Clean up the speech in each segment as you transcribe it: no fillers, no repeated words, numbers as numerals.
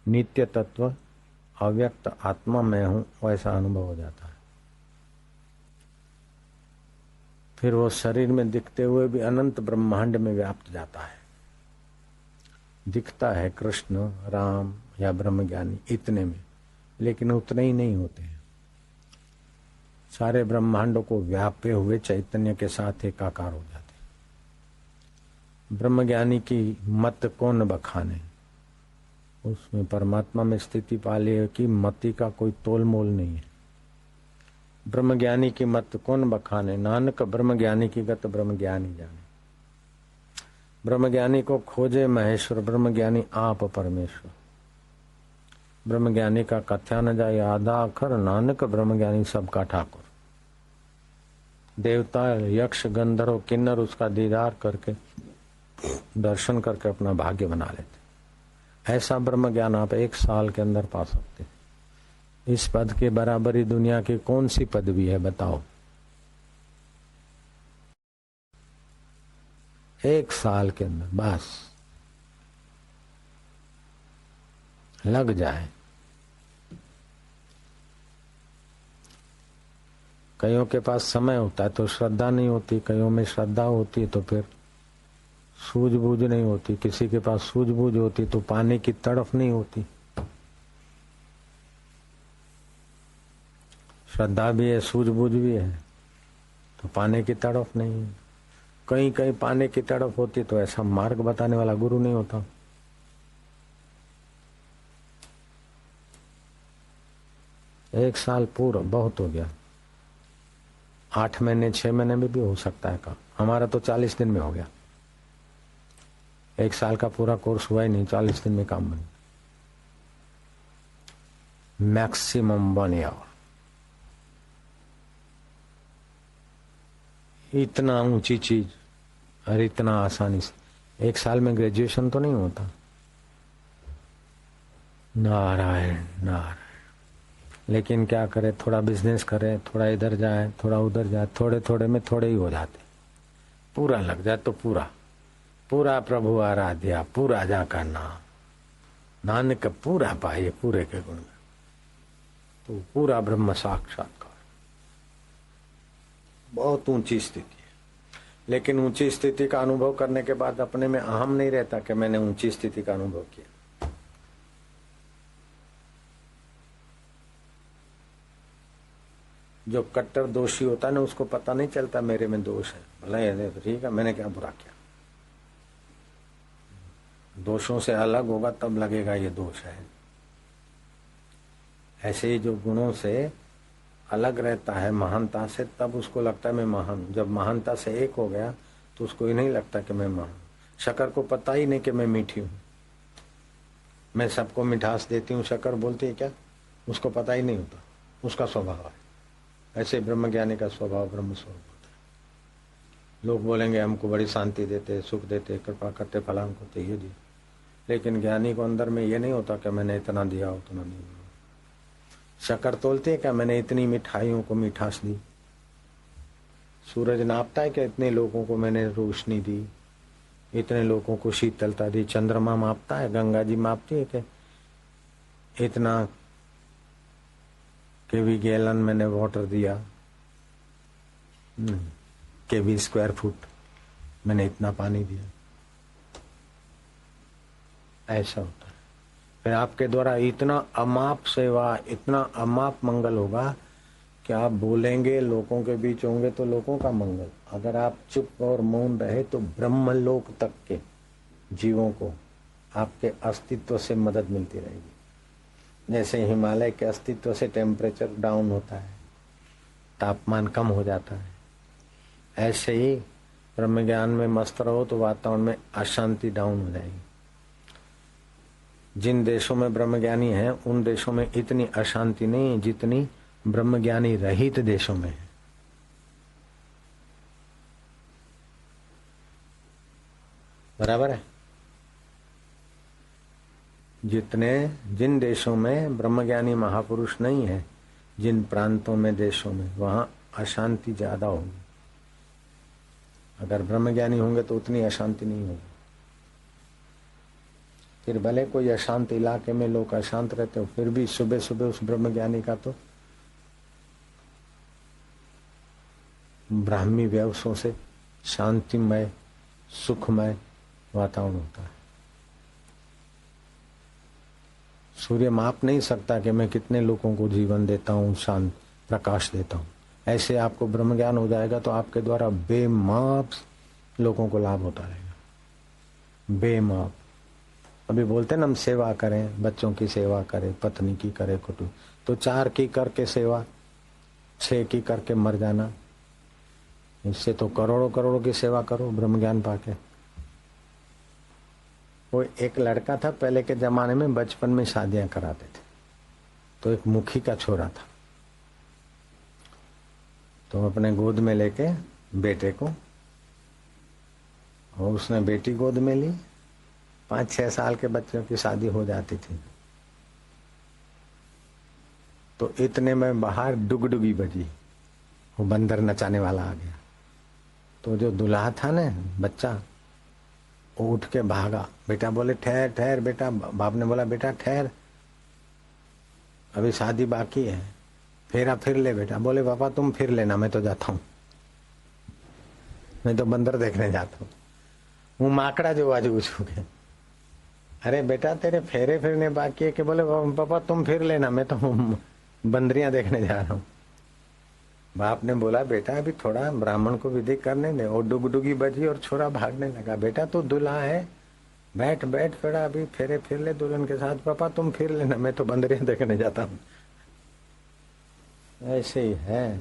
नित्य तत्व अव्यक्त आत्मा मैं हूं, वैसा अनुभव हो जाता है। फिर वो शरीर में दिखते हुए भी अनंत ब्रह्मांड में व्याप्त जाता है। दिखता है कृष्ण, राम या ब्रह्मज्ञानी इतने में, लेकिन उतने ही नहीं होते हैं। सारे ब्रह्मांडों को व्यापे हुए चैतन्य के साथ एकाकार हो जाते। ब्रह्मज्ञानी की मत कौन बखाने, उसमें परमात्मा में स्थिति पा ले कि मति का कोई तोल मोल नहीं है। ब्रह्मज्ञानी की मत कौन बखाने, नानक ब्रह्मज्ञानी की गत ब्रह्मज्ञानी जाने। ब्रह्मज्ञानी को खोजे महेश्वर, ब्रह्मज्ञानी आप परमेश्वर। ब्रह्मज्ञानी का कथ्या न जाए आधा अखर, नानक ब्रह्मज्ञानी सबका ठाकुर। देवता यक्ष गंधर्व किन्नर उसका दीदार करके दर्शन करके अपना भाग्य बना लेते। ऐसा ब्रह्म ज्ञान आप 1 साल के अंदर पा सकते। इस पद के बराबरी दुनिया की कौन सी पदवी है बताओ? 1 साल के अंदर बस लग जाए। कईयों के पास समय होता है तो श्रद्धा नहीं होती, कईयों में श्रद्धा होती है तो फिर सूझबूझ नहीं होती, किसी के पास सूझबूझ होती तो पाने की तड़फ नहीं होती। श्रद्धा भी है, सूझबूझ भी है, तो पाने की तड़फ नहीं है। कहीं कहीं पाने की तड़फ होती तो ऐसा मार्ग बताने वाला गुरु नहीं होता। एक साल पूरा बहुत हो गया, 8 महीने 6 महीने में भी हो सकता है काम। हमारा तो 40 दिन में हो गया। 1 साल का पूरा कोर्स हुआ ही नहीं, 40 दिन में काम बन, मैक्सिमम 1 ईयर। इतना ऊंची चीज और इतना आसानी से 1 साल में ग्रेजुएशन तो नहीं होता। नारायण नारायण। लेकिन क्या करे, थोड़ा बिजनेस करे, थोड़ा इधर जाए, थोड़ा उधर जाए, थोड़े थोड़े में थोड़े ही हो जाते। पूरा लग जाए तो पूरा पूरा प्रभु आराध्या, पूरा जाका नाम, नानक पूरा पाए पूरे के गुण में, तो पूरा ब्रह्म साक्षात्कार। बहुत ऊंची स्थिति है। लेकिन ऊंची स्थिति का अनुभव करने के बाद अपने में अहम नहीं रहता कि मैंने ऊंची स्थिति का अनुभव किया। जो कट्टर दोषी होता है ना, उसको पता नहीं चलता मेरे में दोष है। भले ठीक है, मैंने क्या बुरा किया। दोषों से अलग होगा तब लगेगा ये दोष है। ऐसे ही जो गुणों से अलग रहता है महानता से, तब उसको लगता है मैं महान। जब महानता से एक हो गया तो उसको ये नहीं लगता कि मैं महान। शक्कर को पता ही नहीं कि मैं मीठी हूं। मैं सबको मिठास देती हूँ, शक्कर बोलती है क्या, उसको पता ही नहीं होता, उसका स्वभाव है। ऐसे ब्रह्मज्ञानी का स्वभाव ब्रह्म स्वरूप होता है। लोग बोलेंगे हमको बड़ी शांति देते, सुख देते, कृपा करते, फलांग करते, ये दिए। लेकिन ज्ञानी को अंदर में ये नहीं होता कि मैंने इतना दिया उतना नहीं दिया। शक्कर तोलते हैं क्या, मैंने इतनी मिठाइयों को मिठास दी। सूरज नापता है कि इतने लोगों को मैंने रोशनी दी, इतने लोगों को शीतलता दी। चंद्रमा मापता है, गंगा जी मापती है कि इतना केवी गैलन मैंने वाटर दिया, केवी स्क्वायर फुट मैंने इतना पानी दिया। ऐसा होता है। फिर आपके द्वारा इतना अमाप सेवा, इतना अमाप मंगल होगा कि आप बोलेंगे, लोगों के बीच होंगे तो लोगों का मंगल। अगर आप चुप और मौन रहे तो ब्रह्मलोक तक के जीवों को आपके अस्तित्व से मदद मिलती रहेगी। जैसे हिमालय के अस्तित्व से टेम्परेचर डाउन होता है, तापमान कम हो जाता है, ऐसे ही ब्रह्म ज्ञान में मस्त रहो तो वातावरण में अशांति डाउन हो जाएगी। जिन देशों में ब्रह्मज्ञानी हैं उन देशों में इतनी अशांति नहीं है जितनी ब्रह्मज्ञानी रहित देशों में है। बराबर है। जिन देशों में ब्रह्मज्ञानी महापुरुष नहीं है, जिन प्रांतों में, देशों में, वहां अशांति ज्यादा होगी। अगर ब्रह्मज्ञानी होंगे तो उतनी अशांति नहीं होगी। फिर भले कोई अशांत इलाके में लोग अशांत रहते हो, फिर भी सुबह सुबह उस ब्रह्म ज्ञानी का तो ब्राह्मी व्यवसों से शांतिमय सुखमय वातावरण होता है। सूर्य माप नहीं सकता कि मैं कितने लोगों को जीवन देता हूँ, शांत प्रकाश देता हूँ। ऐसे आपको ब्रह्म ज्ञान हो जाएगा तो आपके द्वारा बेमाप लोगों को लाभ होता रहेगा, बेमाप। अभी बोलते ना हम सेवा करें, बच्चों की सेवा करें, पत्नी की करें, कुटुंब, तो 4 की करके सेवा, 6 की करके मर जाना। इससे तो करोड़ों करोड़ों की सेवा करो ब्रह्म ज्ञान पाके। वो एक लड़का था पहले के जमाने में, बचपन में शादियां कराते थे। तो एक मुखी का छोरा था, तो अपने गोद में लेके बेटे को, और उसने बेटी गोद में ली। 5-6 साल के बच्चों की शादी हो जाती थी। तो इतने में बाहर डुगडुगी बजी, वो बंदर नचाने वाला आ गया। तो जो दूल्हा था ना बच्चा, वो उठ के भागा। बेटा बोले ठहर ठहर बेटा, बाप ने बोला बेटा ठहर, अभी शादी बाकी है, फेरा फिर ले बेटा। बोले पापा तुम फिर लेना, मैं तो जाता हूँ, मैं तो बंदर देखने जाता हूँ। वो माकड़ा जो आज उछू के, अरे बेटा तेरे फेरे फिरने बाकी है कि? बोले पापा तुम फिर लेना, मैं तो बंदरियां देखने जा रहा हूँ। बाप ने बोला बेटा अभी थोड़ा ब्राह्मण को विधि करने दे। और डुगडुगी बजी और छोरा भागने लगा। बेटा तू दूल्हा है, बैठ बैठ थोड़ा, अभी फेरे फिर ले दुल्हन के साथ। पापा तुम फिर लेना, मैं तो बंदरियां देखने जाता हूँ। ऐसे ही है,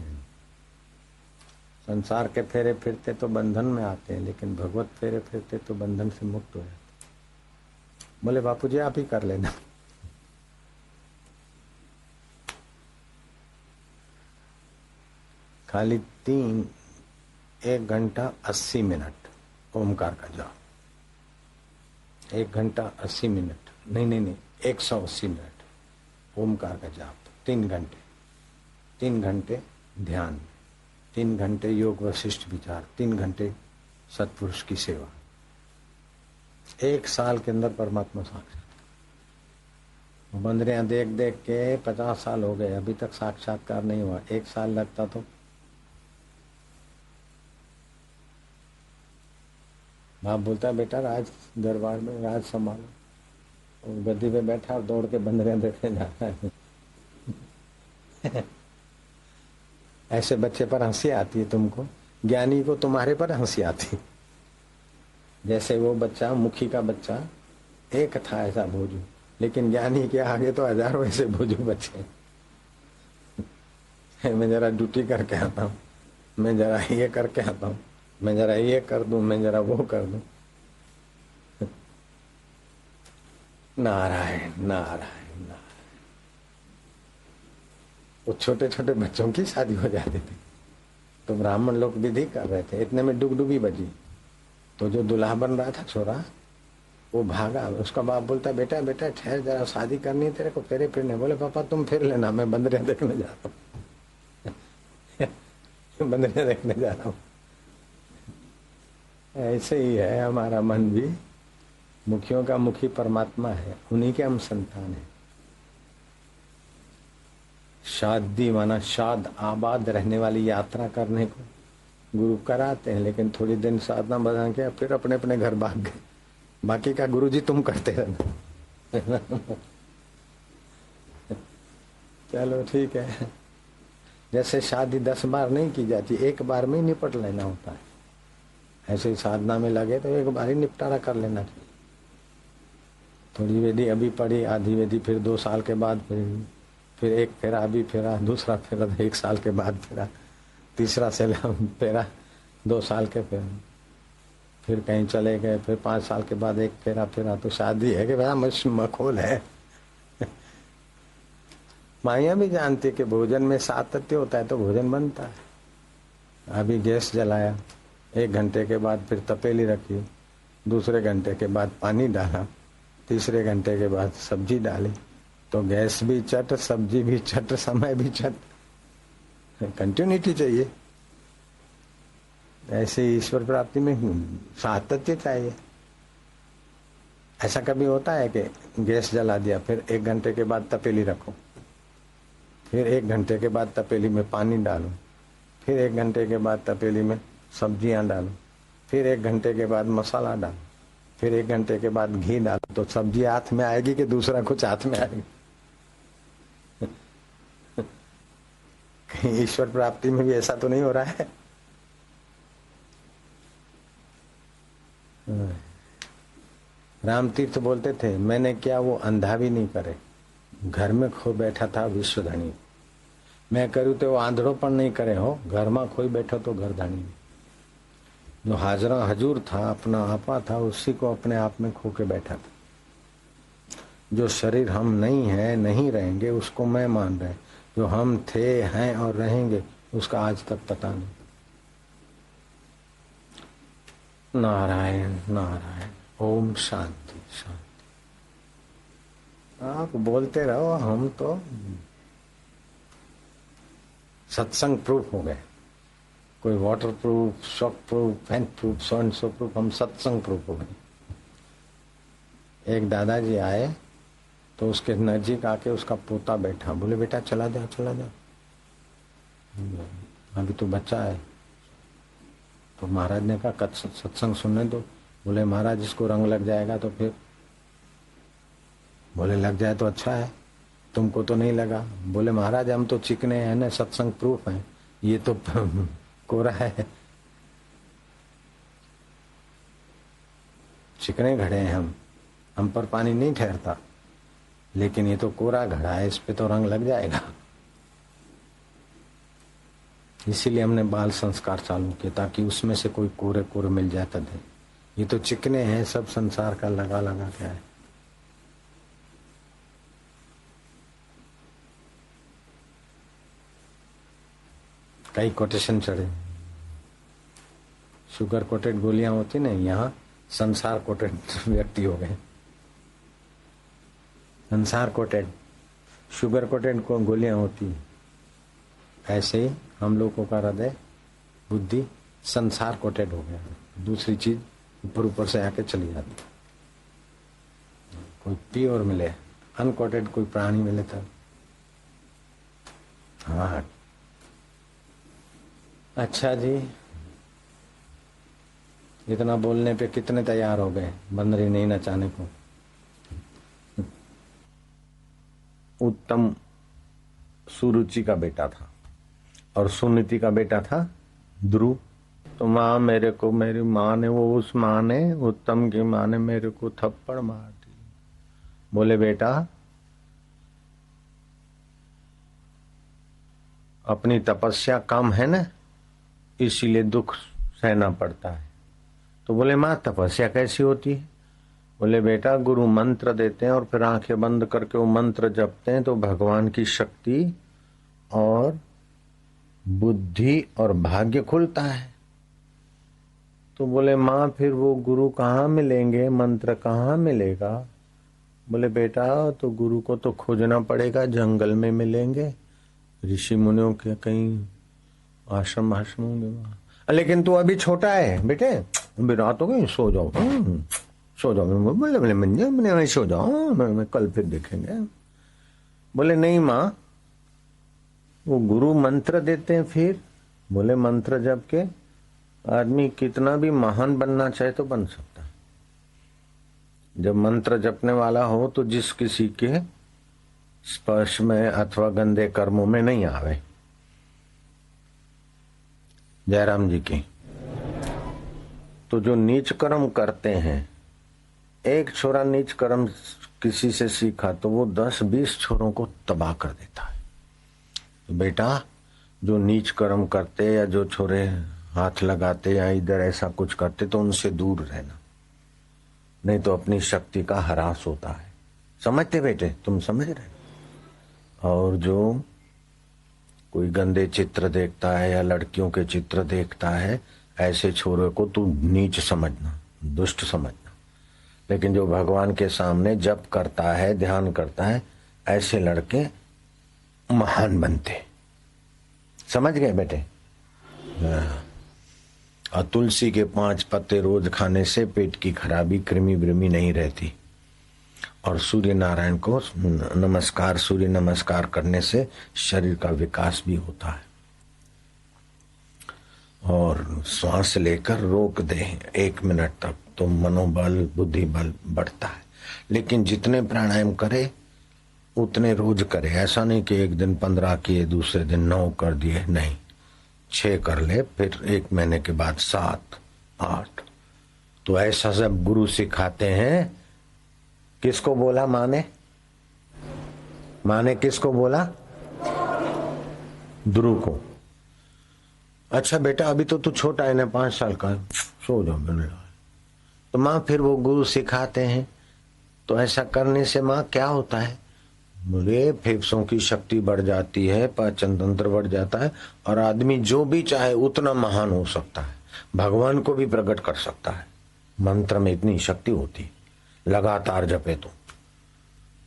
संसार के फेरे फिरते तो बंधन में आते हैं, लेकिन भगवत फेरे फिरते तो बंधन से मुक्त हो जाते। बोले बापूजी आप ही कर लेना। खाली 1 घंटा 80 मिनट ओमकार का जाप, 1 घंटा 80 मिनट, नहीं 180 मिनट ओमकार का जाप, 3 घंटे, 3 घंटे ध्यान, 3 घंटे योग वशिष्ठ विचार, 3 घंटे सत्पुरुष की सेवा। 1 साल के अंदर परमात्मा साक्षात। बंदरियां देख देख के 50 साल हो गए, अभी तक साक्षात्कार नहीं हुआ। 1 साल लगता तो बाप बोलता है बेटा राज दरबार में राज संभालो, और गद्दी पे बैठा और दौड़ के बंदरियां देखने जाता है। ऐसे बच्चे पर हंसी आती है तुमको, ज्ञानी को तुम्हारे पर हंसी आती। जैसे वो बच्चा, मुखी का बच्चा एक था ऐसा भोजू, लेकिन ज्ञानी के आगे तो हजारों ऐसे भोजू बच्चे। मैं जरा ड्यूटी करके आता हूँ, मैं जरा ये करके आता हूँ, मैं जरा ये कर दूं, मैं जरा वो कर दूं। नारायण नारायण नारायण। वो छोटे छोटे बच्चों की शादी हो जाती थी, तो ब्राह्मण लोग विधि कर रहे थे, इतने में डुगडुगी बजी। तो जो दूल्हा बन रहा था छोरा, वो भागा। उसका बाप बोलता बेटा बेटा ठहर जरा, शादी करनी है तेरे को, फेरे फिरने। बोले पापा तुम फिर लेना, मैं बंदरियां देखने जा रहा हूँ। बंदरियां देखने जा रहा हूँ। ऐसे ही है हमारा मन भी, मुखियों का मुखी परमात्मा है, उन्हीं के हम संतान हैं। शादी माना शाद आबाद रहने वाली यात्रा करने को गुरु कराते हैं, लेकिन थोड़ी दिन साधना बधा के फिर अपने अपने घर भाग गए। बाकी का गुरु जी तुम करते रहना। चलो ठीक है। जैसे शादी 10 बार नहीं की जाती, 1 बार में ही निपट लेना होता है। ऐसे ही साधना में लगे तो 1 बार ही निपटारा कर लेना चाहिए। थोड़ी वेदी अभी पढ़ी, आधी वेदी फिर 2 साल के बाद, फिर 1 फेरा अभी फेरा, दूसरा फेरा 1 साल के बाद फेरा, तीसरा फेरा 2 साल के फिर कहीं चले गए, फिर 5 साल के बाद 1 फेरा फेरा। तो शादी है कि बड़ा मखोल है। माइयाँ भी जानती है कि भोजन में सातत्य होता है तो भोजन बनता है। अभी गैस जलाया, 1 घंटे के बाद फिर तपेली रखी, दूसरे घंटे के बाद पानी डाला, तीसरे घंटे के बाद सब्जी डाली, तो गैस भी चट, सब्जी भी चट, समय भी चट। कंटिन्यूटी चाहिए। ऐसे ईश्वर प्राप्ति में सातत्य चाहिए। ऐसा कभी होता है कि गैस जला दिया, फिर 1 घंटे के बाद तपेली रखो, फिर 1 घंटे के बाद तपेली में पानी डालो, फिर 1 घंटे के बाद तपेली में सब्जियां डालो, फिर 1 घंटे के बाद मसाला डालो, फिर 1 घंटे के बाद घी डालो, तो सब्जी हाथ में आएगी कि दूसरा कुछ हाथ में आएगी? कहीं ईश्वर प्राप्ति में भी ऐसा तो नहीं हो रहा है? राम तीर्थ बोलते थे, मैंने क्या वो अंधा भी नहीं करे, घर में खो बैठा था विश्व धनी, मैं करूँ तो वो आंधड़ो पण नहीं करे हो, घर में खोई बैठो तो घर धनी। जो हाजरा हजूर था, अपना आपा था, उसी को अपने आप में खो के बैठा था। जो शरीर हम नहीं है, नहीं रहेंगे, उसको मैं मान रहे, जो हम थे, हैं और रहेंगे, उसका आज तक पता नहीं। नारायण नारायण। ओम शांति शांति। आप बोलते रहो, हम तो सत्संग प्रूफ हो गए। कोई water proof, shock proof, fan proof, so and so proof, हम सत्संग प्रूफ हो गए। एक दादाजी आए तो उसके नजीक आके उसका पोता बैठा, बोले बेटा चला जा चला जा, अभी तो बच्चा है। तो महाराज ने कहा सत्संग सुनने दो। बोले महाराज इसको रंग लग जाएगा तो फिर? बोले लग जाए तो अच्छा है, तुमको तो नहीं लगा। बोले महाराज हम तो चिकने हैं ना, सत्संग प्रूफ हैं, ये तो कोरा है, चिकने घड़े हैं हम पर पानी नहीं ठहरता, लेकिन ये तो कोरा घड़ा है, इस पे तो रंग लग जाएगा। इसीलिए हमने बाल संस्कार चालू किया, ताकि उसमें से कोई कोरे कोरे मिल जाए तब। ये तो चिकने हैं, सब संसार का लगा लगा क्या है। कई कोटेशन चढ़े, शुगर कोटेड गोलियां होती ना, यहाँ संसार कोटेड व्यक्ति हो गए। संसार कोटेड, शुगर कोटेड को गोलियां होती, ऐसे ही हम लोगों का हृदय बुद्धि संसार कोटेड हो गया, दूसरी चीज ऊपर ऊपर से आके चली जाती। कोई प्योर मिले, अनकोटेड कोई प्राणी मिले तब। हाँ अच्छा जी, इतना बोलने पे कितने तैयार हो गए बंदरी नहीं नचाने को। उत्तम सुरुचि का बेटा था और सुनीति का बेटा था ध्रुव। तो माँ मेरे को, मेरी माँ ने, वो उस माँ ने, उत्तम की माँ ने मेरे को थप्पड़ मार दी। बोले बेटा अपनी तपस्या कम है ना, इसीलिए दुख सहना पड़ता है। तो बोले माँ तपस्या कैसी होती है? बोले बेटा गुरु मंत्र देते हैं और फिर आंखें बंद करके वो मंत्र जपते हैं तो भगवान की शक्ति और बुद्धि और भाग्य खुलता है। तो बोले माँ फिर वो गुरु कहाँ मिलेंगे, मंत्र कहाँ मिलेगा? बोले बेटा तो गुरु को तो खोजना पड़ेगा, जंगल में मिलेंगे, ऋषि मुनियों के कहीं आश्रम होंगे वहाँ। लेकिन तू अभी छोटा है बेटे, अभी रात हो गई, सो जाओ, सो जाओ। बोले बोले मैं सो जाओ, मैं कल फिर देखेंगे। बोले नहीं माँ, वो गुरु मंत्र देते हैं फिर। बोले मंत्र जप के आदमी कितना भी महान बनना चाहे तो बन सकता है। जब मंत्र जपने वाला हो तो जिस किसी के स्पर्श में अथवा गंदे कर्मों में नहीं आवे। जयराम जी की। तो जो नीच कर्म करते हैं, एक छोरा नीच कर्म किसी से सीखा तो वो 10-20 छोरों को तबाह कर देता है। तो बेटा जो नीच कर्म करते या जो छोरे हाथ लगाते या इधर ऐसा कुछ करते तो उनसे दूर रहना, नहीं तो अपनी शक्ति का ह्रास होता है। समझते बेटे, तुम समझ रहे? और जो कोई गंदे चित्र देखता है या लड़कियों के चित्र देखता है, ऐसे छोरे को तू नीच समझना, दुष्ट समझना। लेकिन जो भगवान के सामने जप करता है, ध्यान करता है, ऐसे लड़के महान बनते। समझ गए बेटे? और तुलसी के 5 पत्ते रोज खाने से पेट की खराबी, कृमि ब्रिमी नहीं रहती। और सूर्य नारायण को नमस्कार, सूर्य नमस्कार करने से शरीर का विकास भी होता है। और श्वास लेकर रोक दे 1 मिनट तक तो मनोबल बुद्धि बल बढ़ता है। लेकिन जितने प्राणायाम करे उतने रोज करे। ऐसा नहीं कि एक दिन 15 किए दूसरे दिन 9 कर दिए, नहीं, 6 कर ले, फिर 1 महीने के बाद 7 8। तो ऐसा सब गुरु सिखाते हैं। किसको बोला माँ ने? माँ ने किसको बोला? ध्रुव को। अच्छा बेटा अभी तो तू छोटा है ना, 5 साल का है, सो जाओ मैंने। तो माँ फिर वो गुरु सिखाते हैं। तो ऐसा करने से माँ क्या होता है? बोले फेफड़ों की शक्ति बढ़ जाती है, पाचन तंत्र बढ़ जाता है, और आदमी जो भी चाहे उतना महान हो सकता है, भगवान को भी प्रकट कर सकता है। मंत्र में इतनी शक्ति होती, लगातार जपे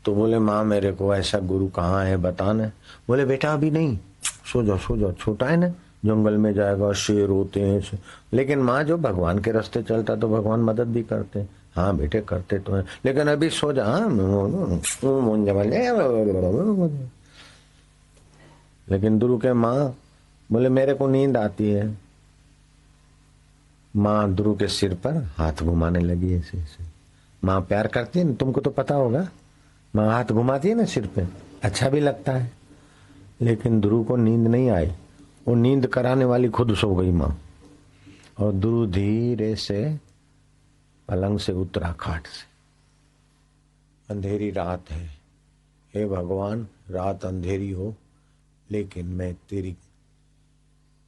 तो बोले माँ मेरे को ऐसा गुरु कहाँ है बताना। बोले बेटा अभी नहीं, सो जाओ, छोटा है ना, जंगल में जाएगा, शेर होते हैं। लेकिन माँ जो भगवान के रास्ते चलता तो भगवान मदद भी करते हैं। हाँ बेटे करते तो है, लेकिन अभी सो जा। लेकिन ध्रुव के माँ बोले मेरे को नींद आती है। माँ ध्रुव के सिर पर हाथ घुमाने लगी ऐसे ऐसे। माँ प्यार करती है ना, तुमको तो पता होगा। माँ हाथ घुमाती है ना सिर पे, अच्छा भी लगता है। लेकिन ध्रुव को नींद नहीं आई। वो नींद कराने वाली खुद सो गई माँ। और ध्रुव धीरे से पलंग से उतरा खाट से। अंधेरी रात है, हे भगवान रात अंधेरी हो, लेकिन मैं तेरी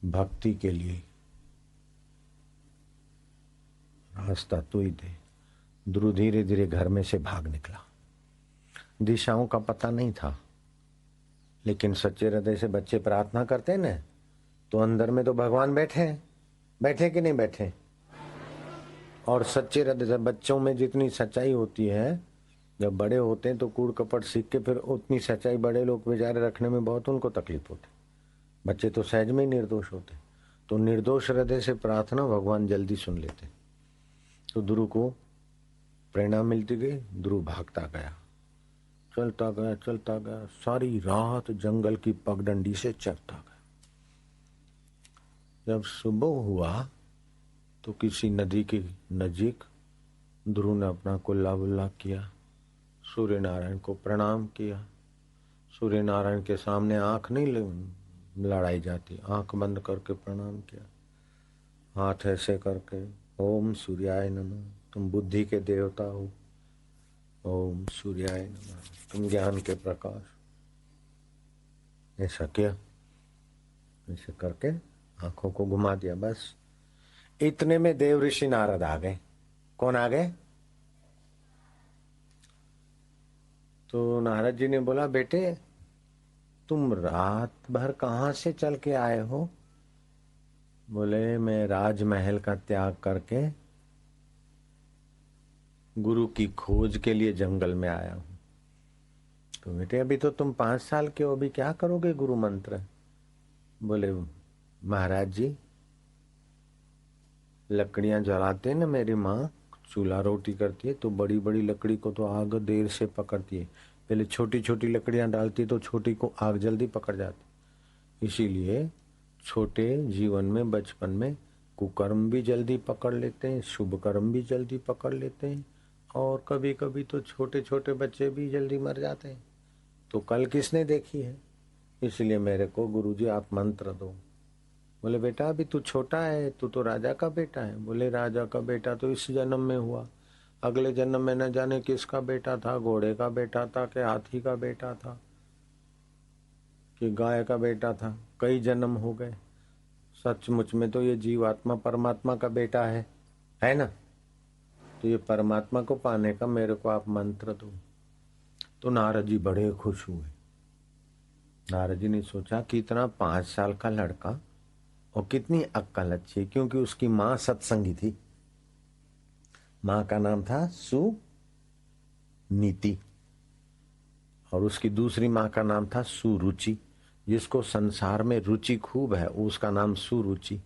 भक्ति के लिए रास्ता तू ही दे। ध्रुव धीरे धीरे घर में से भाग निकला। दिशाओं का पता नहीं था, लेकिन सच्चे हृदय से बच्चे प्रार्थना करते ना, तो अंदर में तो भगवान बैठे हैं। बैठे कि नहीं बैठे? और सच्चे हृदय से बच्चों में जितनी सच्चाई होती है, जब बड़े होते हैं तो कूड़ कपट सीख के फिर उतनी सच्चाई बड़े लोग बेचारे रखने में बहुत उनको तकलीफ होती। बच्चे तो सहज में ही निर्दोष होते। तो निर्दोष हृदय से प्रार्थना भगवान जल्दी सुन लेते। तो ध्रुव को प्रेरणा मिलती गई। ध्रुव भागता गया, चलता गया, सारी रात जंगल की पगडंडी से चलता गया। जब सुबह हुआ तो किसी नदी के नजीक ध्रुव ने अपना कुल्ला बुल्ला किया, सूर्य नारायण को प्रणाम किया। सूर्य नारायण के सामने आंख नहीं लड़ाई जाती, आंख बंद करके प्रणाम किया, हाथ ऐसे करके, ओम सूर्याय नमः, तुम बुद्धि के देवता हो, ओम सूर्याय नमः, तुम ज्ञान के प्रकाश। ऐसा किया, ऐसे करके आंखों को घुमा दिया। बस इतने में देव ऋषि नारद आ गए। कौन आ गए? तो नारद जी ने बोला बेटे तुम रात भर कहाँ से चल के आए हो? बोले मैं राजमहल का त्याग करके गुरु की खोज के लिए जंगल में आया हूं। तो बेटे अभी तो तुम 5 साल के हो, अभी क्या करोगे गुरु मंत्र? बोले महाराज जी लकड़ियां जलाते ना, मेरी माँ चूल्हा रोटी करती है तो बड़ी बड़ी लकड़ी को तो आग देर से पकड़ती है, पहले छोटी छोटी लकड़ियां डालती तो छोटी को आग जल्दी पकड़ जाती। इसीलिए छोटे जीवन में बचपन में कुकर्म भी जल्दी पकड़ लेते हैं, शुभ कर्म भी जल्दी पकड़ लेते हैं, और कभी कभी तो छोटे छोटे बच्चे भी जल्दी मर जाते हैं। तो कल किसने देखी है? इसलिए मेरे को गुरुजी आप मंत्र दो। बोले बेटा अभी तू छोटा है, तू तो राजा का बेटा है। बोले राजा का बेटा तो इस जन्म में हुआ, अगले जन्म में न जाने किसका बेटा था, घोड़े का बेटा था कि हाथी का बेटा था कि गाय का बेटा था, कई जन्म हो गए। सचमुच में तो ये जीवात्मा परमात्मा का बेटा है ना? तो ये परमात्मा को पाने का मेरे को आप मंत्र दो। तो नारद जी बड़े खुश हुए। नारद जी ने सोचा कि इतना 5 साल का लड़का और कितनी अक्कल अच्छी, क्योंकि उसकी माँ सत्संगी थी। माँ का नाम था सुनीति और उसकी दूसरी माँ का नाम था सुरुचि। जिसको संसार में रुचि खूब है उसका नाम सुरुचि,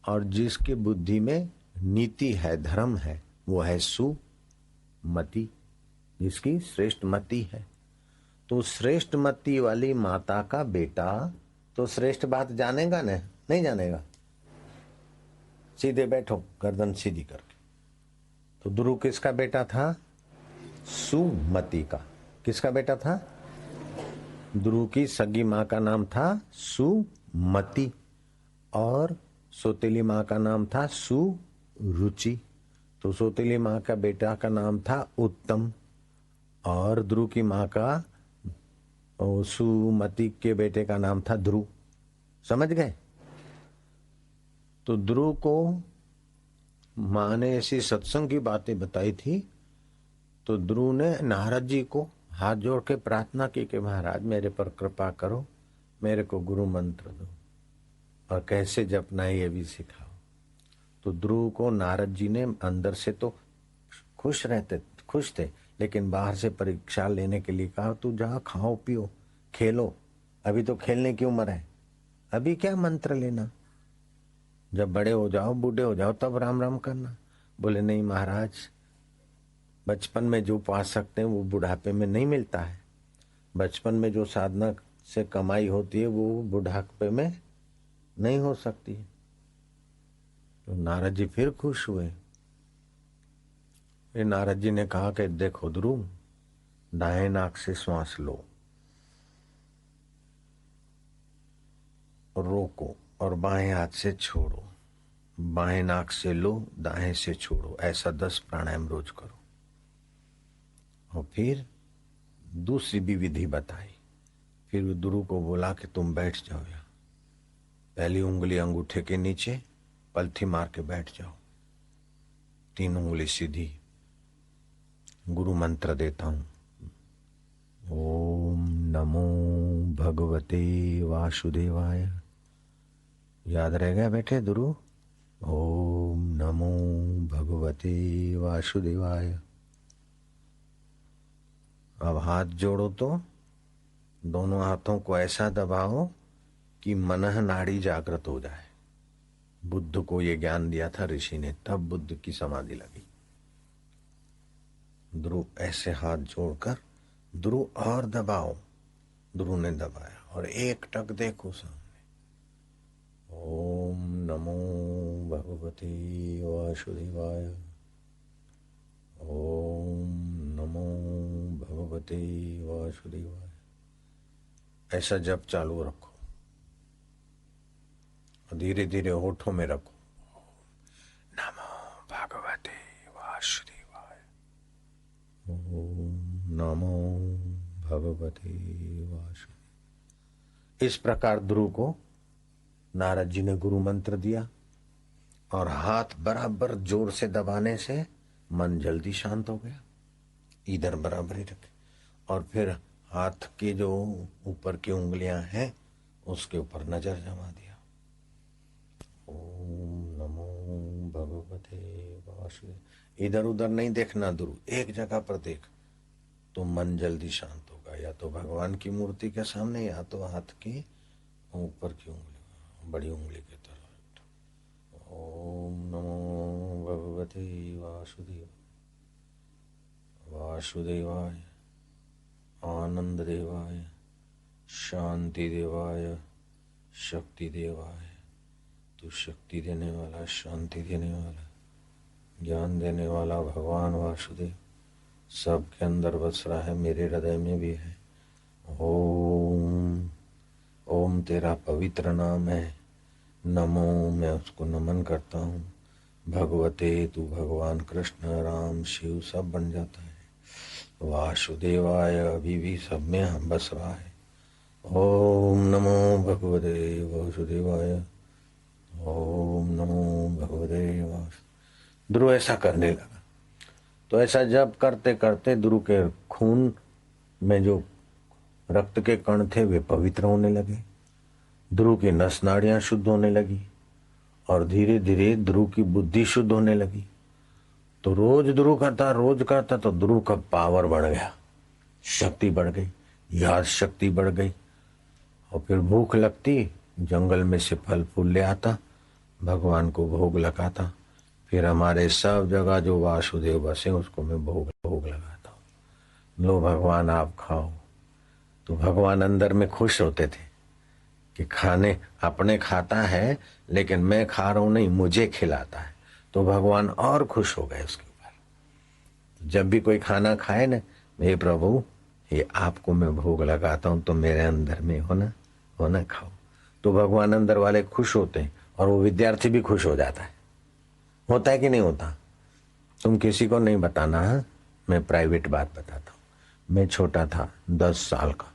और जिसकी बुद्धि में नीति है, धर्म है, वो है सुमति। जिसकी श्रेष्ठ मति है। तो श्रेष्ठ मति वाली माता का बेटा तो श्रेष्ठ बात जानेगा न, नहीं जानेगा। सीधे बैठो गर्दन सीधी करके। तो ध्रुव किसका बेटा था? सुमति का। किसका बेटा था? ध्रुव की सगी माँ का नाम था सुमति और सौतेली माँ का नाम था सुरुचि। तो सौतेली माँ का बेटा का नाम था उत्तम और ध्रुव की माँ का सुमति के बेटे का नाम था ध्रुव। समझ गए? तो ध्रुव को माँ ने ऐसी सत्संग की बातें बताई थी तो ध्रुव ने नारद जी को हाथ जोड़ के प्रार्थना की कि महाराज मेरे पर कृपा करो, मेरे को गुरु मंत्र दो और कैसे जपना है ये भी सिखाओ। तो ध्रुव को नारद जी ने अंदर से तो खुश थे लेकिन बाहर से परीक्षा लेने के लिए कहा तू जा खाओ पियो खेलो, अभी तो खेलने की उम्र है, अभी क्या मंत्र लेना, जब बड़े हो जाओ बूढ़े हो जाओ तब राम राम करना। बोले नहीं महाराज, बचपन में जो पा सकते हैं वो बुढ़ापे में नहीं मिलता है, बचपन में जो साधना से कमाई होती है वो बुढ़ापे में नहीं हो सकती। तो नारद जी फिर खुश हुए। फिर नारद जी ने कहा कि देखो ध्रुव, दाएं नाक से श्वास लो, रोको और बाएं हाथ से छोड़ो, बाएं नाक से लो दाएं से छोड़ो, ऐसा 10 प्राणायाम रोज करो। और फिर दूसरी भी विधि बताई। फिर ध्रुव को बोला कि तुम बैठ जाओ यहाँ, पहली उंगली अंगूठे के नीचे पलथी मार के बैठ जाओ, 3 उंगली सीधी। गुरु मंत्र देता हूं, ओम नमो भगवते वासुदेवाय। याद रह गया बेटे ध्रुव? ओम नमो भगवते वासुदेवाय। अब हाथ जोड़ो तो दोनों हाथों को ऐसा दबाओ कि मनः नाड़ी जागृत हो जाए। बुद्ध को ये ज्ञान दिया था ऋषि ने, तब बुद्ध की समाधि लगी। ध्रुव ऐसे हाथ जोड़कर ध्रुव और दबाओ। ध्रुव ने दबाया और एक टक देखो सामने, ओम नमो भगवते वासुदेवाय, ओम नमो भगवते वासुदेवाय। ऐसा जप चालू रखो, धीरे धीरे होठों में रखो, नमो भगवते वासुदेवाय, ओम नमो भगवते वासुदेवाय। इस प्रकार ध्रुव को नारद जी ने गुरु मंत्र दिया और हाथ बराबर जोर से दबाने से मन जल्दी शांत हो गया। इधर बराबर ही रखे और फिर हाथ की जो ऊपर की उंगलियां हैं उसके ऊपर नजर जमा दिया। ओम नमो भगवते वासुदेवाय। इधर उधर नहीं देखना ध्रुव, एक जगह पर देख तो मन जल्दी शांत होगा, या तो भगवान की मूर्ति के सामने या तो हाथ की ऊपर की उंगली, बड़ी उंगली की तरफ। ओम नमो भगवते वासुदेवाय, वासुदेवाय, आनंद देवाय, शांति देवाय, शक्ति देवाय। तू शक्ति देने वाला, शांति देने वाला, ज्ञान देने वाला भगवान वासुदेव सबके अंदर बस रहा है, मेरे हृदय में भी है। ओम ओम तेरा पवित्र नाम है, नमो मैं उसको नमन करता हूँ। भगवते तू भगवान कृष्ण राम शिव सब बन जाता है। वासुदेवाय अभी भी सब में हम बस रहा है। ओम नमो भगवते वासुदेवाय, ओम नमो भगवते वासुदेवाय। ध्रुव ऐसा करने लगा। तो ऐसा जब करते करते ध्रुव के खून में जो रक्त के कण थे वे पवित्र होने लगे, ध्रुव की नस नाड़ियां शुद्ध होने लगी और धीरे धीरे ध्रुव की बुद्धि शुद्ध होने लगी। तो रोज ध्रुव करता तो ध्रुव का पावर बढ़ गया, शक्ति बढ़ गई, याद शक्ति बढ़ गई। और फिर भूख लगती, जंगल में से फल फूल ले आता, भगवान को भोग लगाता। फिर हमारे सब जगह जो वासुदेव बसे उसको मैं भोग लगाता हूँ। लो भगवान आप खाओ। तो भगवान अंदर में खुश होते थे कि खाने अपने खाता है लेकिन मैं खा रहा हूं नहीं, मुझे खिलाता है। तो भगवान और खुश हो गए उसके ऊपर। तो जब भी कोई खाना खाए ना, हे प्रभु ये आपको मैं भोग लगाता हूं तो मेरे अंदर में हो ना खाओ। तो भगवान अंदर वाले खुश होते हैं और वो विद्यार्थी भी खुश हो जाता है। होता है कि नहीं होता? तुम किसी को नहीं बताना है, मैं प्राइवेट बात बताता हूं। मैं छोटा था, 10 साल का।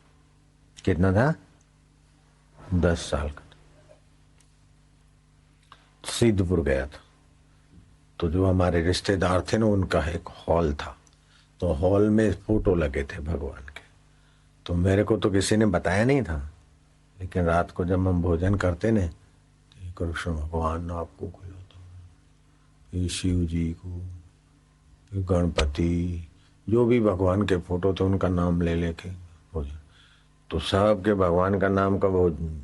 कितना था? 10 साल का। सिद्धपुर गया था। तो जो हमारे रिश्तेदार थे ना, उनका एक हॉल था। तो हॉल में फोटो लगे थे भगवान के। तो मेरे को तो किसी ने बताया नहीं था, लेकिन रात को जब हम भोजन करते ने, तो कृष्ण भगवान आपको खिलाता हूँ, ये शिव जी को, ये गणपति, जो भी भगवान के फोटो थे उनका नाम ले लेके भोजन। तो सब के भगवान का नाम का भोजन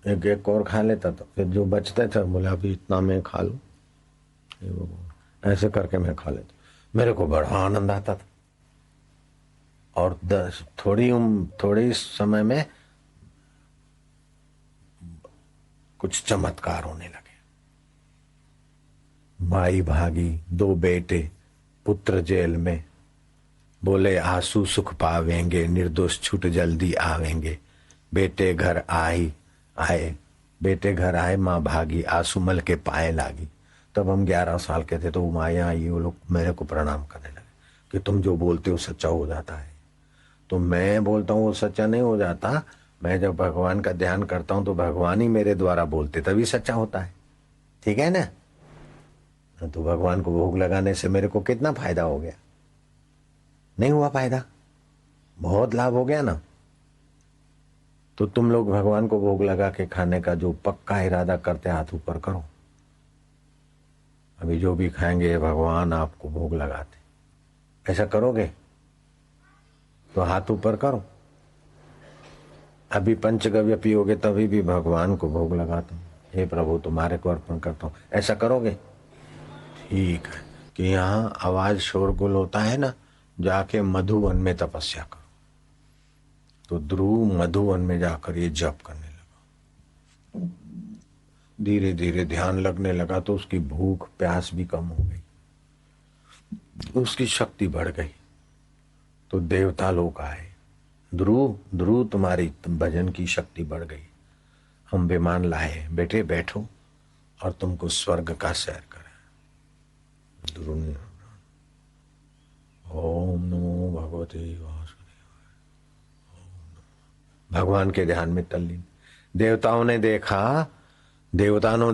एक एक और खा लेता था। फिर जो बचते थे बोले अभी इतना मैं खा लूं, ऐसे करके मैं खा लेता। मेरे को बड़ा आनंद आता था। और थोड़ी समय में कुछ चमत्कार होने लगे। माई भागी, 2 बेटे, पुत्र जेल में, बोले आंसू सुख पावेंगे, निर्दोष छूट जल्दी आवेंगे। बेटे घर आए, बेटे घर आए, माँ भागी, आंसू मल के पाए लागी। तब हम 11 साल के थे। तो माया आई, वो लोग मेरे को प्रणाम करने लगे कि तुम जो बोलते हो सच्चा हो जाता है। तो मैं बोलता हूँ वो सच्चा नहीं हो जाता। मैं जब भगवान का ध्यान करता हूँ तो भगवान ही मेरे द्वारा बोलते, तभी सच्चा होता है। ठीक है ना? तो भगवान को भोग लगाने से मेरे को कितना फायदा हो गया? नहीं हुआ फायदा? बहुत लाभ हो गया ना। तो तुम लोग भगवान को भोग लगा के खाने का जो पक्का इरादा करते, हाथ ऊपर करो। अभी जो भी खाएंगे भगवान आपको भोग लगाते, ऐसा करोगे तो हाथ ऊपर करो। अभी पंचगव्य पियोगे तभी भी भगवान को भोग लगाता हूँ, हे प्रभु तुम्हारे को अर्पण करता हूँ, ऐसा करोगे? ठीक है। कि यहाँ आवाज शोरगुल होता है ना, जाके मधुवन में तपस्या करो। तो ध्रुव मधुवन में जाकर ये जप करने लगा। धीरे धीरे ध्यान लगने लगा तो उसकी भूख प्यास भी कम हो गई, उसकी शक्ति बढ़ गई। तो देवता लोग आए, ध्रुव ध्रुव तुम्हारी भजन की शक्ति बढ़ गई, हम विमान लाए, बेटे बैठो और तुमको स्वर्ग का सैर कराए। ध्रुव ने ओम नमो भगवते वासुदेवाय, भगवान के ध्यान में तल्लीन। देवताओं ने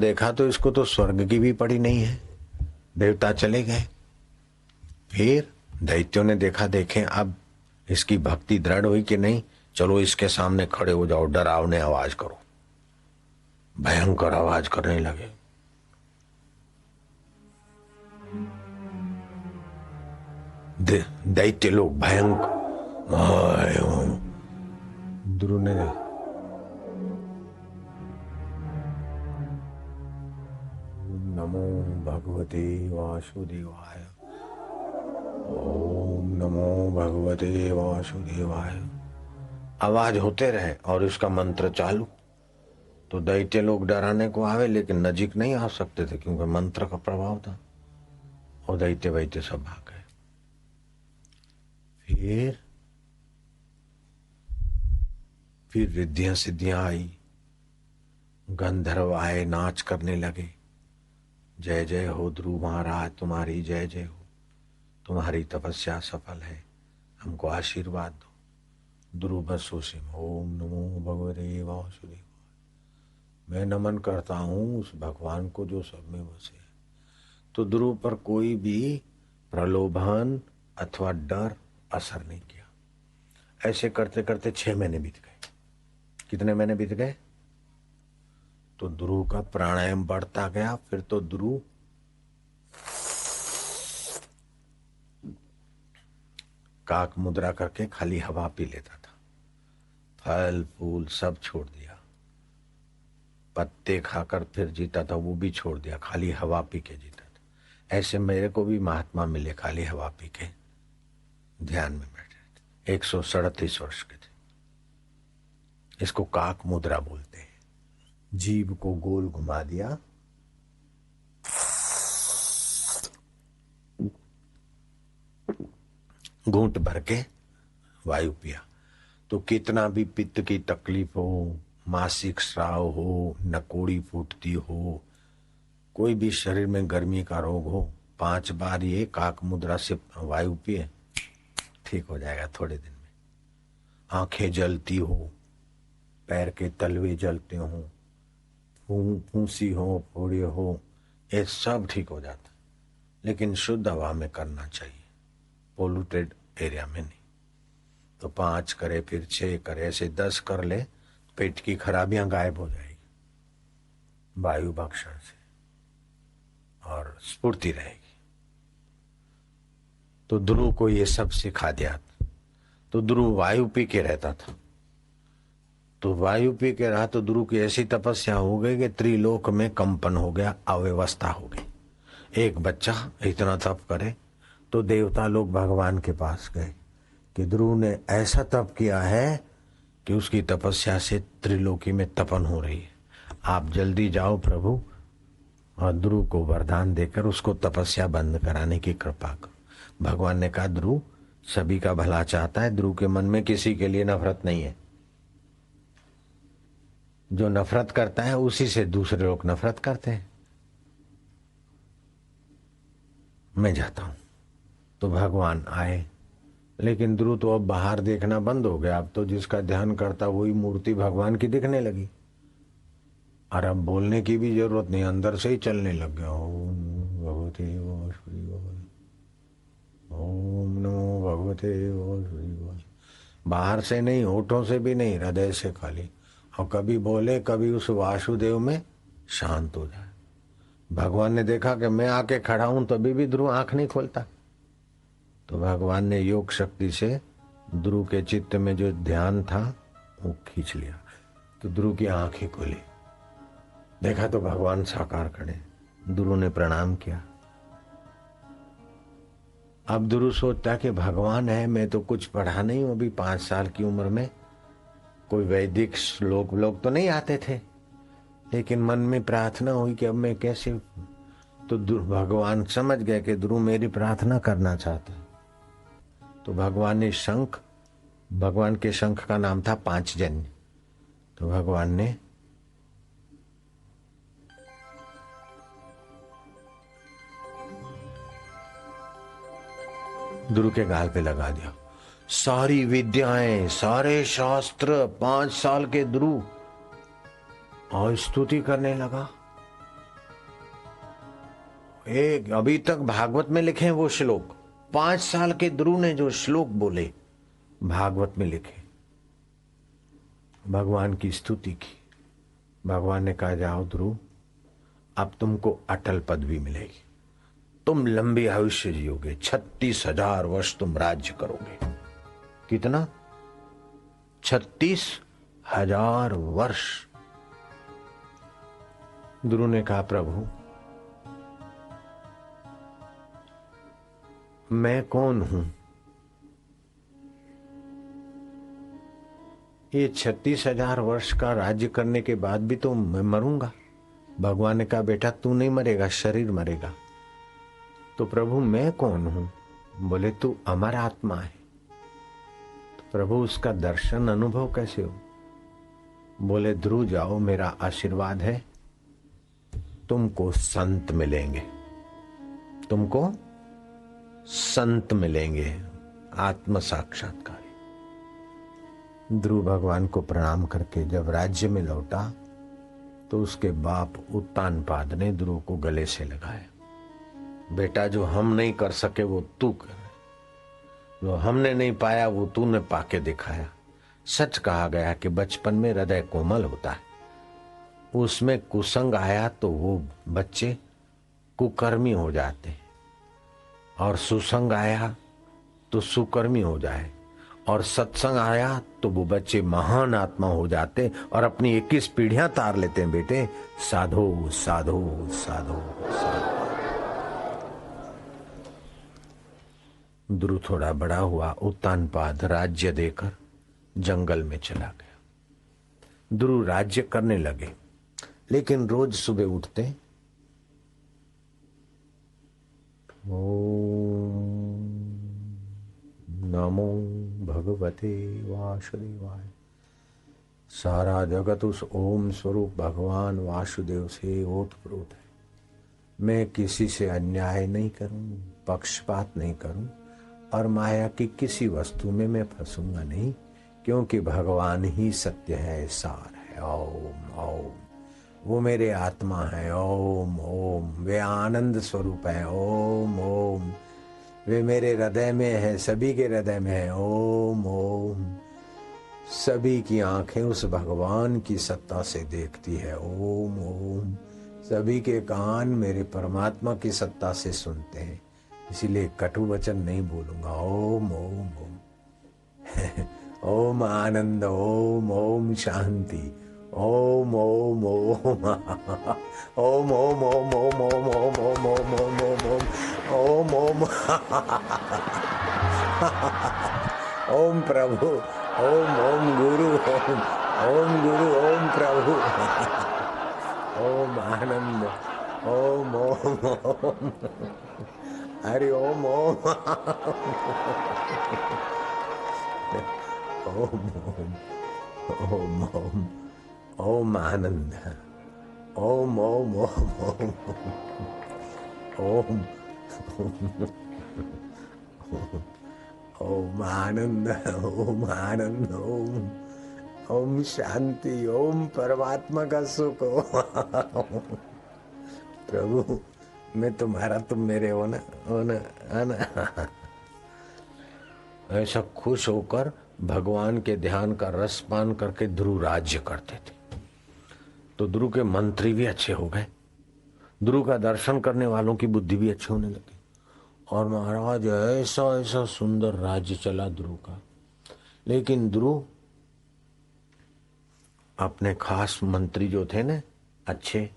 देखा तो इसको तो स्वर्ग की भी पड़ी नहीं है। देवता चले गए। फिर दैत्यों ने देखा, देखें अब इसकी भक्ति दृढ़ हुई कि नहीं, चलो इसके सामने खड़े हो जाओ, डरावने आवाज करो। भयंकर आवाज करने लगे। दैत्य लोग भयंकर। ध्रुव ने नमो भगवते वासुदेवाय, ओम नमो भगवते वासुदेवाय आवाज होते रहे और इसका मंत्र चालू। तो दैत्य लोग डराने को आवे लेकिन नजीक नहीं आ सकते थे क्योंकि मंत्र का प्रभाव था। और दैत्य वैत्य सब भाग गए। फिर रिद्धियां सिद्धियां आई, गंधर्व आए, नाच करने लगे। जय जय हो ध्रुव महाराज, तुम्हारी जय जय हो, तुम्हारी तपस्या सफल है, हमको आशीर्वाद दो। ध्रुव बसोसिम ओम नमो भगवते वासुदेवाय, मैं नमन करता हूं उस भगवान को जो सब में बसे है। तो ध्रुव पर कोई भी प्रलोभन अथवा डर असर नहीं किया। ऐसे करते करते 6 महीने बीत गए। कितने महीने बीत गए? तो ध्रुव का प्राणायाम बढ़ता गया। फिर तो ध्रुव काक मुद्रा करके खाली हवा पी लेता था। फल फूल सब छोड़ दिया। पत्ते खाकर फिर जीता था, वो भी छोड़ दिया, खाली हवा पी के जीता था। ऐसे मेरे को भी महात्मा मिले, खाली हवा पी के ध्यान में बैठे। 137 वर्ष के थे। इसको काक मुद्रा बोलते हैं। जीभ को गोल घुमा दिया, घूंट भर के वायु पिया, तो कितना भी पित्त की तकलीफ हो, मासिक स्राव हो, नकोड़ी फूटती हो, कोई भी शरीर में गर्मी का रोग हो, 5 बार ये काक मुद्रा से वायु पिए, ठीक हो जाएगा थोड़े दिन में। आंखें जलती हो, पैर के तलवे जलते हो, फूंसी हो, फोड़े हो, ये सब ठीक हो जाता, लेकिन शुद्ध हवा में करना चाहिए, पोल्यूटेड एरिया में नहीं। तो 5 करे, फिर 6 करे, ऐसे 10 कर ले, पेट की खराबियां गायब हो जाएगी वायु भक्षण से और स्फूर्ति रहेगी। तो ध्रुव को ये सब सिखा दिया। तो ध्रुव वायु पी के रहता था, तो वायु पी के रहा तो ध्रुव की ऐसी तपस्या हो गई कि त्रिलोक में कंपन हो गया, अव्यवस्था हो गई। एक बच्चा इतना तप करे तो देवता लोग भगवान के पास गए कि ध्रुव ने ऐसा तप किया है कि उसकी तपस्या से त्रिलोकी में तपन हो रही है, आप जल्दी जाओ प्रभु और ध्रुव को वरदान देकर उसको तपस्या बंद कराने की कृपा करो। भगवान ने कहा ध्रुव सभी का भला चाहता है, ध्रुव के मन में किसी के लिए नफरत नहीं है, जो नफरत करता है उसी से दूसरे लोग नफरत करते हैं, मैं जाता हूं। तो भगवान आए, लेकिन ध्रुव तो अब बाहर देखना बंद हो गया, अब तो जिसका ध्यान करता वही मूर्ति भगवान की दिखने लगी, और अब बोलने की भी जरूरत नहीं, अंदर से ही चलने लग गया। ओम भगवते वासुदेवाय, ओम नमो भगवते वासुदेवाय। बाहर से नहीं, होठों से भी नहीं, हृदय से खाली, और कभी बोले कभी उस वासुदेव में शांत हो जाए। भगवान ने देखा कि मैं आके खड़ा हूं तभी भी ध्रुव आंख नहीं खोलता, तो भगवान ने योग शक्ति से ध्रुव के चित्त में जो ध्यान था वो खींच लिया, तो ध्रुव की आंखें खुली, देखा तो भगवान साकार खड़े। ध्रुव ने प्रणाम किया। अब ध्रुव सोचता कि भगवान है, मैं तो कुछ पढ़ा नहीं हूं, अभी 5 साल की उम्र में कोई वैदिक श्लोक लोग तो नहीं आते थे, लेकिन मन में प्रार्थना हुई कि अब मैं कैसे, तो भगवान समझ गए कि ध्रुव मेरी प्रार्थना करना चाहता है। तो भगवान ने शंख, भगवान के शंख का नाम था पांचजन्य, तो भगवान ने ध्रुव के गाल पे लगा दिया। सारी विद्याएं, सारे शास्त्र 5 साल के ध्रुव और स्तुति करने लगा। एक अभी तक भागवत में लिखे हैं वो श्लोक, 5 साल के ध्रुव ने जो श्लोक बोले भागवत में लिखे, भगवान की स्तुति की। भगवान ने कहा जाओ ध्रुव, अब तुमको अटल पदवी मिलेगी, तुम लंबी आयुष्य जियोगे, 36,000 वर्ष तुम राज्य करोगे। कितना? 36,000 वर्ष। ध्रुव ने कहा प्रभु मैं कौन हूं? ये 36,000 वर्ष का राज्य करने के बाद भी तो मैं मरूंगा। भगवान ने कहा बेटा तू नहीं मरेगा, शरीर मरेगा। तो प्रभु मैं कौन हूं? बोले तू अमर आत्मा है। तो प्रभु उसका दर्शन अनुभव कैसे हो? बोले ध्रुव जाओ, मेरा आशीर्वाद है, तुमको संत मिलेंगे, तुमको संत मिलेंगे, आत्म साक्षात्कार। ध्रुव भगवान को प्रणाम करके जब राज्य में लौटा तो उसके बाप उत्तानपाद ने ध्रुव को गले से लगाया। बेटा जो हम नहीं कर सके वो तू कर, जो हमने नहीं पाया वो तूने पाके दिखाया। सच कहा गया कि बचपन में हृदय कोमल होता है, उसमें कुसंग आया तो वो बच्चे कुकर्मी हो जाते हैं, और सुसंग आया तो सुकर्मी हो जाए, और सत्संग आया तो वो बच्चे महान आत्मा हो जाते और अपनी 21 पीढ़ियां तार लेते हैं। बेटे साधो साधो साधो साधो। ध्रुव थोड़ा बड़ा हुआ, उत्तानपाद राज्य देकर जंगल में चला गया। ध्रुव राज्य करने लगे, लेकिन रोज सुबह उठते ओम नमो भगवते वासुदेवाय। सारा जगत उस ओम स्वरूप भगवान वासुदेव से ओतप्रोत है। मैं किसी से अन्याय नहीं करूं, पक्षपात नहीं करूं, और माया की किसी वस्तु में मैं फंसूंगा नहीं, क्योंकि भगवान ही सत्य है, सार है। ओम ओम, वो मेरे आत्मा है। ओम ओम, वे आनंद स्वरूप है। ओम ओम, वे मेरे हृदय में है, सभी के हृदय में है। ओम ओम, सभी की आंखें उस भगवान की सत्ता से देखती है। ओम ओम, सभी के कान मेरे परमात्मा की सत्ता से सुनते हैं, इसीलिए कटु वचन नहीं बोलूंगा। ओम ओम ओम ओम आनंद, ओम ओम शांति, ओम ओम ओम ओम ओम ओम ओम ओम ओम ओम ओम ओम ओम ओम ओम प्रभु, ओम ओम गुरु, ओम गुरु, ओम प्रभु, ओम आनंद, ओम ओम ओम हरि ओम ओम ओम ओम ओम ओम आनंद, ओम ओम ओम ओम ओम आनंद, ओम आनंद, ओम ओम शांति, ओम परमात्मा का सुख। प्रभु मैं तुम्हारा, तुम मेरे हो ना, हो ना, है ना। ऐसा खुश होकर भगवान के ध्यान का रस पान करके ध्रुव राज्य करते थे। तो ध्रुव के मंत्री भी अच्छे हो गए, ध्रुव का दर्शन करने वालों की बुद्धि भी अच्छी होने लगी, और महाराज ऐसा ऐसा सुंदर राज्य चला ध्रुव का। लेकिन ध्रुव अपने खास मंत्री जो थे ना, अच्छे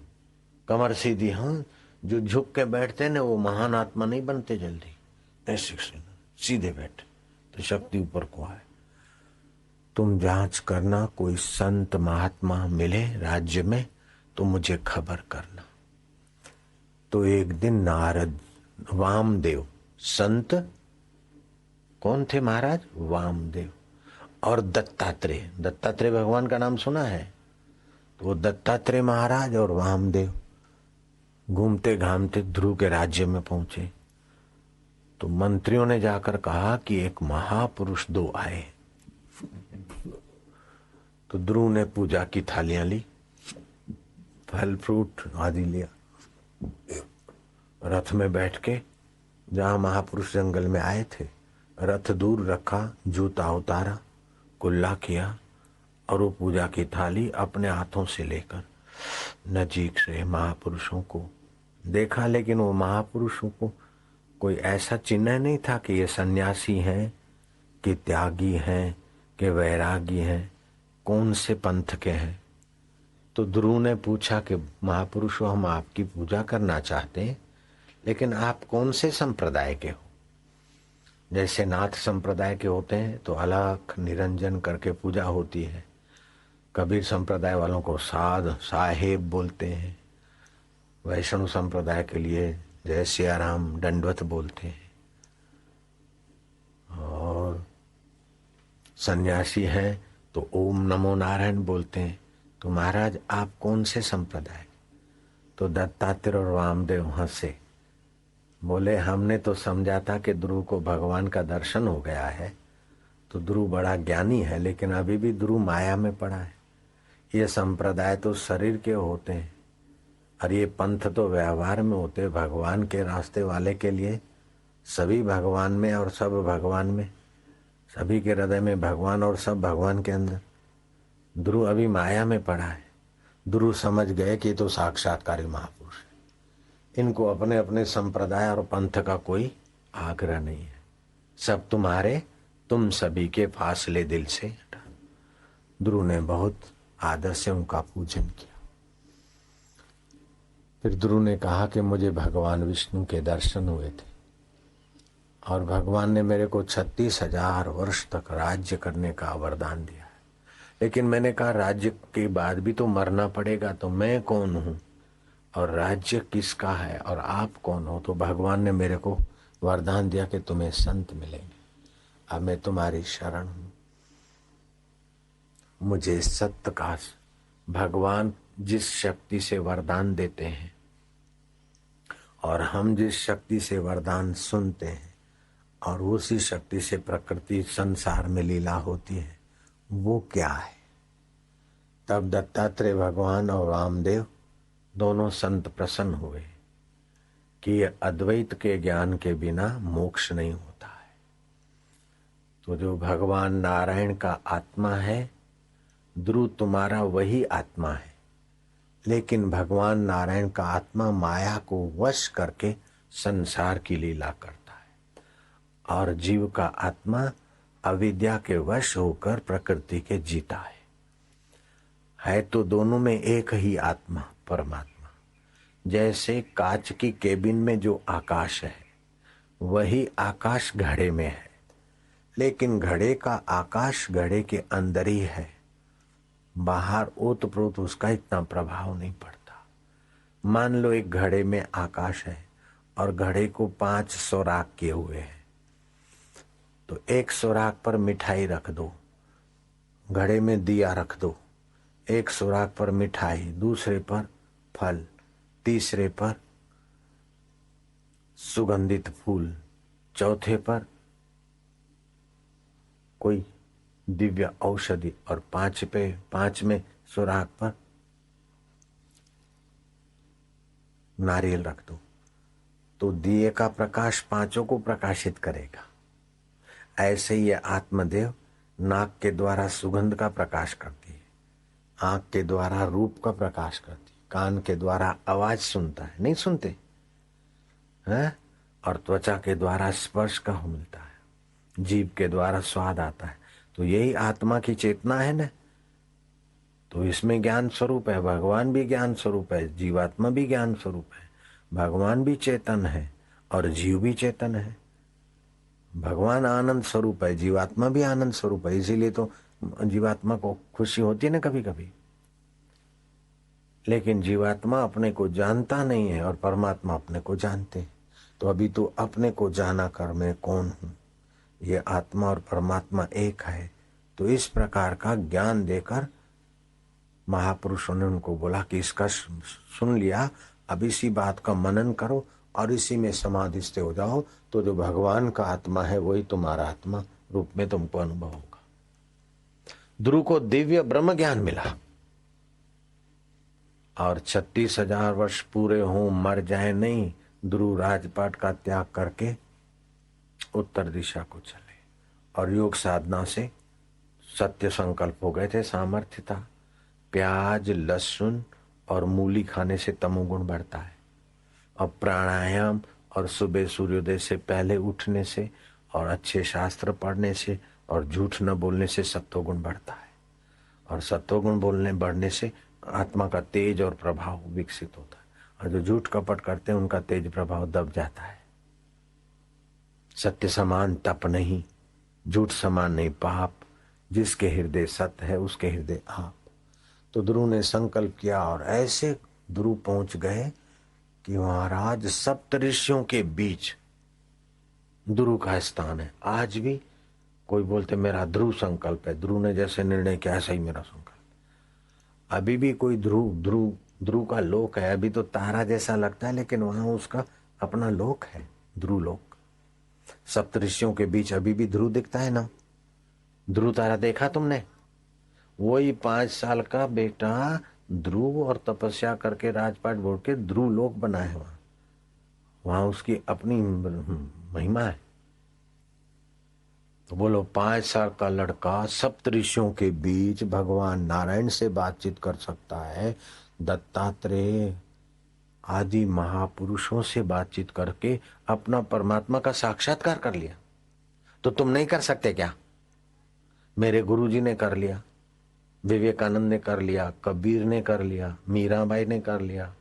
कमर सीधी, हाँ, जो झुक के बैठते ना वो महान आत्मा नहीं बनते जल्दी, ऐसे सीधे बैठे तो शक्ति ऊपर को आए। तुम जांच करना, कोई संत महात्मा मिले राज्य में तो मुझे खबर करना। तो एक दिन नारद, वामदेव, संत कौन थे महाराज? वामदेव और दत्तात्रेय। दत्तात्रेय भगवान का नाम सुना है? तो वो दत्तात्रेय महाराज और वामदेव घूमते घामते ध्रुव के राज्य में पहुंचे। तो मंत्रियों ने जाकर कहा कि एक महापुरुष दो आए। तो ध्रुव ने पूजा की थालियां ली, फल फ्रूट आदि लिया, रथ में बैठ के जहां महापुरुष जंगल में आए थे, रथ दूर रखा, जूता उतारा, कुल्ला किया, और वो पूजा की थाली अपने हाथों से लेकर नजीक से महापुरुषों को देखा। लेकिन वो महापुरुषों को कोई ऐसा चिन्ह नहीं था कि ये सन्यासी हैं, कि त्यागी हैं, कि वैरागी हैं, कौन से पंथ के हैं। तो ध्रुव ने पूछा कि महापुरुषों, हम आपकी पूजा करना चाहते हैं, लेकिन आप कौन से संप्रदाय के हो? जैसे नाथ संप्रदाय के होते हैं तो अलख निरंजन करके पूजा होती है, कबीर संप्रदाय वालों को साध साहेब बोलते हैं, वैष्णव संप्रदाय के लिए जय सियाराम दंडवत बोलते हैं, और सन्यासी हैं तो ओम नमो नारायण बोलते हैं। तो महाराज आप कौन से संप्रदाय? तो दत्तात्रेय और वामदेव हंसे, बोले हमने तो समझा था कि ध्रुव को भगवान का दर्शन हो गया है, तो ध्रुव बड़ा ज्ञानी है, लेकिन अभी भी ध्रुव माया में पड़ा है। ये संप्रदाय तो शरीर के होते हैं और ये पंथ तो व्यवहार में होते हैं। भगवान के रास्ते वाले के लिए सभी भगवान में और सब भगवान में, सभी के हृदय में भगवान और सब भगवान के अंदर। ध्रुव अभी माया में पड़ा है। ध्रुव समझ गए कि तो साक्षात्कारी महापुरुष है, इनको अपने अपने संप्रदाय और पंथ का कोई आग्रह नहीं है, सब तुम्हारे, तुम सभी के फासले दिल से हटा। ध्रुव ने बहुत आदर से उनका पूजन किया। फिर ध्रुव ने कहा कि मुझे भगवान विष्णु के दर्शन हुए थे, और भगवान ने मेरे को 36,000 वर्ष तक राज्य करने का वरदान दिया है। लेकिन मैंने कहा राज्य के बाद भी तो मरना पड़ेगा, तो मैं कौन हूँ और राज्य किसका है और आप कौन हो? तो भगवान ने मेरे को वरदान दिया कि तुम्हें संत मिलेंगे। अब मैं तुम्हारी शरण हूँ। मुझे सत्य का, भगवान जिस शक्ति से वरदान देते हैं और हम जिस शक्ति से वरदान सुनते हैं और उसी शक्ति से प्रकृति संसार में लीला होती है, वो क्या है? तब दत्तात्रेय भगवान और रामदेव दोनों संत प्रसन्न हुए कि ये अद्वैत के ज्ञान के बिना मोक्ष नहीं होता है। तो जो भगवान नारायण का आत्मा है, ध्रुव तुम्हारा वही आत्मा है, लेकिन भगवान नारायण का आत्मा माया को वश करके संसार की लीला करता है और जीव का आत्मा अविद्या के वश होकर प्रकृति के जीता है तो दोनों में एक ही आत्मा परमात्मा। जैसे कांच की केबिन में जो आकाश है, वही आकाश घड़े में है, लेकिन घड़े का आकाश घड़े के अंदर ही है, बाहर ओतप्रोत उसका इतना प्रभाव नहीं पड़ता। मान लो एक घड़े में आकाश है और घड़े को 5 सुराख किए हुए हैं, तो एक सुराख पर मिठाई रख दो, घड़े में दिया रख दो, एक सुराख पर मिठाई, दूसरे पर फल, तीसरे पर सुगंधित फूल, चौथे पर कोई दिव्य औषधि और पांचवें सुराख पर नारियल रख दो, तो दिए का प्रकाश पांचों को प्रकाशित करेगा। ऐसे ही आत्मदेव नाक के द्वारा सुगंध का प्रकाश करती है, आंख के द्वारा रूप का प्रकाश करती है, कान के द्वारा आवाज सुनता है, नहीं सुनते हैं, और त्वचा के द्वारा स्पर्श का मिलता है, जीभ के द्वारा स्वाद आता है। तो यही आत्मा की चेतना है ना। तो इसमें ज्ञान स्वरूप है, भगवान भी ज्ञान स्वरूप है, जीवात्मा भी ज्ञान स्वरूप है। भगवान भी चेतन है और जीव भी चेतन है। भगवान आनंद स्वरूप है, जीवात्मा भी आनंद स्वरूप है। इसीलिए तो जीवात्मा को खुशी होती है ना कभी कभी, लेकिन जीवात्मा अपने को जानता नहीं है और परमात्मा अपने को जानते। तो अभी तो अपने को जाना कर मैं कौन हूँ, ये आत्मा और परमात्मा एक है। तो इस प्रकार का ज्ञान देकर महापुरुषों ने उनको बोला कि इसका सुन लिया, अब इसी बात का मनन करो और इसी में समाधिस्थ हो जाओ, तो जो भगवान का आत्मा है वही तुम्हारा आत्मा रूप में तुमको अनुभव होगा। ध्रुव को दिव्य ब्रह्म ज्ञान मिला और 36,000 वर्ष पूरे हों, मर जाए नहीं, ध्रुव राजपाट का त्याग करके उत्तर दिशा को चले और योग साधना से सत्य संकल्प हो गए थे, सामर्थ्य था। प्याज, लहसुन और मूली खाने से तमोगुण बढ़ता है और प्राणायाम और सुबह सूर्योदय से पहले उठने से और अच्छे शास्त्र पढ़ने से और झूठ न बोलने से सत्वगुण बढ़ता है और सत्वगुण बोलने बढ़ने से आत्मा का तेज और प्रभाव विकसित होता है और जो झूठ कपट करते हैं उनका तेज प्रभाव दब जाता है। सत्य समान तप नहीं, झूठ समान नहीं पाप, जिसके हृदय सत्य है उसके हृदय आप। तो ध्रुव ने संकल्प किया और ऐसे ध्रुव पहुंच गए कि महाराज सप्तऋषियों के बीच ध्रुव का स्थान है। आज भी कोई बोलते मेरा ध्रुव संकल्प है, ध्रुव ने जैसे निर्णय किया ऐसा ही मेरा संकल्प। अभी भी कोई ध्रुव का लोक है, अभी तो तारा जैसा लगता है लेकिन वहां उसका अपना लोक है, ध्रुव लोक। सप्तऋषियों के बीच अभी भी ध्रुव दिखता है ना। ध्रुव तारा देखा तुमने? वही 5 साल का बेटा ध्रुव और तपस्या करके राजपाट बोल के ध्रुव लोक बना है। वहां उसकी अपनी महिमा है। तो बोलो 5 साल का लड़का सप्तऋषियों के बीच भगवान नारायण से बातचीत कर सकता है, दत्तात्रेय आदि महापुरुषों से बातचीत करके अपना परमात्मा का साक्षात्कार कर लिया। तो तुम नहीं कर सकते क्या? मेरे गुरुजी ने कर लिया, विवेकानंद ने कर लिया, कबीर ने कर लिया, मीराबाई ने कर लिया,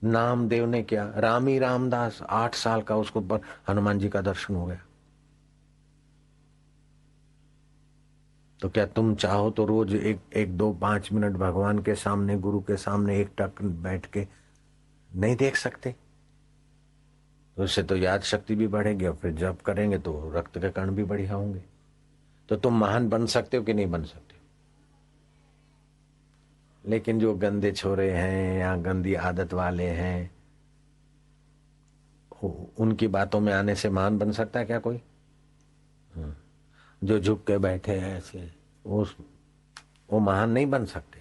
नामदेव ने क्या, रामी रामदास 8 साल का, उसको हनुमान जी का दर्शन हो गया। तो क्या तुम चाहो तो रोज एक एक 2 5 मिनट भगवान के सामने, गुरु के सामने एक टक बैठ के नहीं देख सकते? तो उससे तो याद शक्ति भी बढ़ेगी, और फिर जब करेंगे तो रक्त के कण भी बढ़िया होंगे। तो तुम महान बन सकते हो कि नहीं बन सकते? लेकिन जो गंदे छोरे हैं या गंदी आदत वाले हैं, उनकी बातों में आने से महान बन सकता है क्या कोई? जो झुक के बैठे हैं ऐसे, वो महान नहीं बन सकते।